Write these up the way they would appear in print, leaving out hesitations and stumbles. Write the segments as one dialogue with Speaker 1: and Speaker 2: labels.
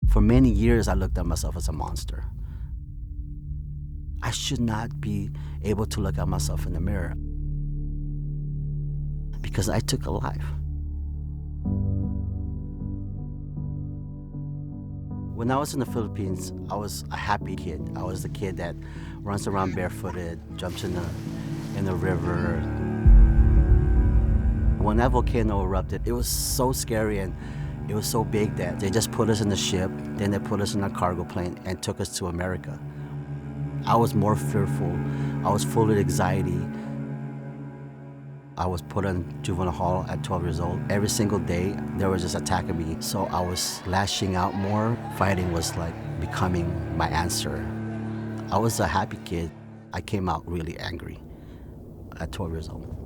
Speaker 1: For many years, I looked at myself as a monster. I should not be able to look at myself in the mirror because I took a life. When I was in the Philippines, I was a happy kid. I was the kid that runs around barefooted, jumps in the river. When that volcano erupted, it was so scary and it was so big that they just put us in the ship, then they put us in a cargo plane and took us to America. I was more fearful. I was full of anxiety. I was put in juvenile hall at 12 years old. Every single day, they were just attacking me. So I was lashing out more. Fighting was like becoming my answer. I was a happy kid. I came out really angry at 12 years old.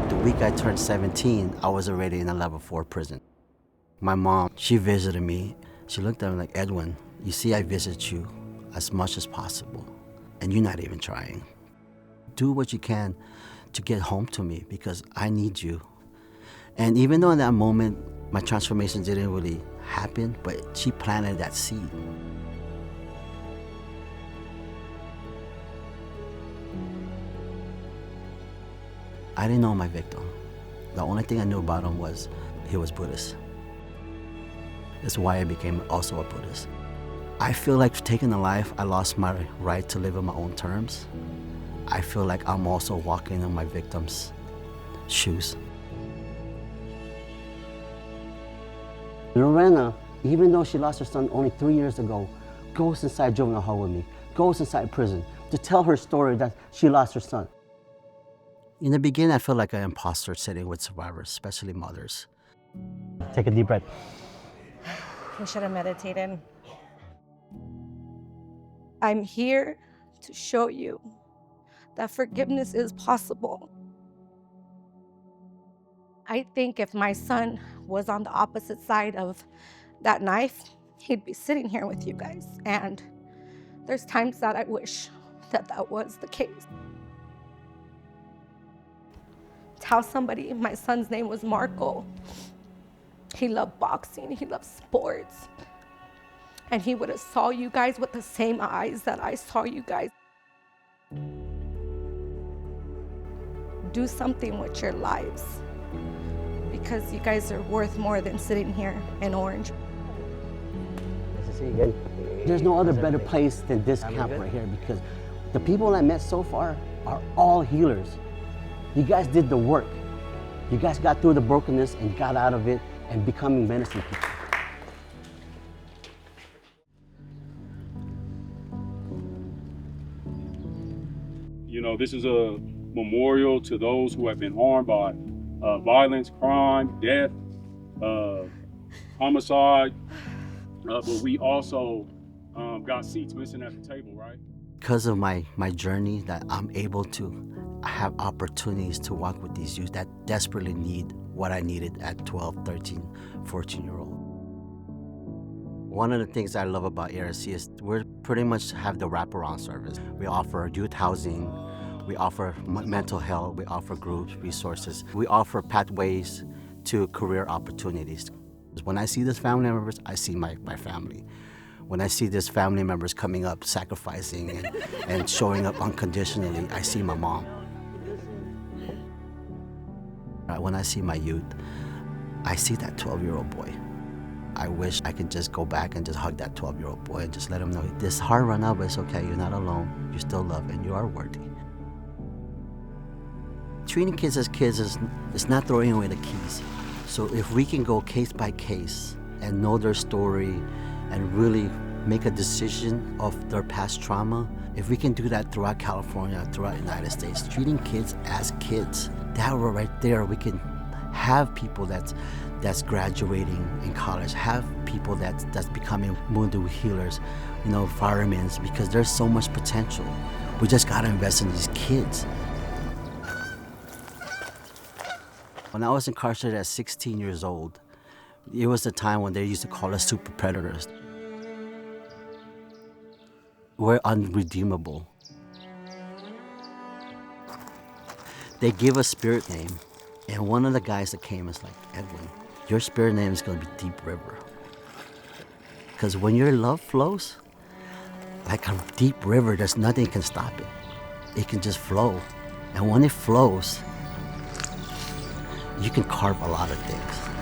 Speaker 1: The week I turned 17, I was already in a level 4 prison. My mom, she visited me. She looked at me like, Edwin, you see I visit you as much as possible, and you're not even trying. Do what you can to get home to me because I need you. And even though in that moment, my transformation didn't really happen, but she planted that seed. I didn't know my victim. The only thing I knew about him was he was Buddhist. That's why I became also a Buddhist. I feel like taking a life, I lost my right to live on my own terms. I feel like I'm also walking in my victim's shoes. Lorena, even though she lost her son only 3 years ago, goes inside juvenile hall with me, goes inside prison to tell her story that she lost her son. In the beginning, I felt like an imposter sitting with survivors, especially mothers. Take a deep breath.
Speaker 2: We should have meditated. I'm here to show you that forgiveness is possible. I think if my son was on the opposite side of that knife, he'd be sitting here with you guys. And there's times that I wish that that was the case. Tell somebody my son's name was Marco. He loved boxing, he loved sports. And he would have saw you guys with the same eyes that I saw you guys. Do something with your lives because you guys are worth more than sitting here in Orange.
Speaker 1: Nice to see you again. There's no other better place than this camp right here because the people I met so far are all healers. You guys did the work. You guys got through the brokenness and got out of it and becoming medicine people.
Speaker 3: You know, this is a memorial to those who have been harmed by violence, crime, death, homicide, but we also got seats missing at the table, right? Because of my journey, that I'm able to have opportunities to walk with these youth that desperately need what I needed at 12, 13, 14-year-old. One of the things I love about ARC is we pretty much have the wraparound service. We offer youth housing, we offer mental health, we offer groups, resources. We offer pathways to career opportunities. When I see these family members, I see my family. When I see these family members coming up, sacrificing and showing up unconditionally, I see my mom. When I see my youth, I see that 12-year-old boy. I wish I could just go back and just hug that 12-year-old boy and just let him know, this hard run out, but it's okay, you're not alone, you're still loved, and you are worthy. Treating kids as kids is not throwing away the keys. So if we can go case by case and know their story and really make a decision of their past trauma, if we can do that throughout California, throughout the United States, treating kids as kids, that right there, we can have people that's graduating in college, have people that's becoming wounded healers, firemen, because there's so much potential. We just gotta invest in these kids. When I was incarcerated at 16 years old, it was the time when they used to call us super predators. We're unredeemable. They give us spirit name, and one of the guys that came is like, Edwin,
Speaker 1: your spirit name is going to be Deep River. Because when your love flows, like a deep river, there's nothing can stop it. It can just flow. And when it flows, you can carve a lot of things.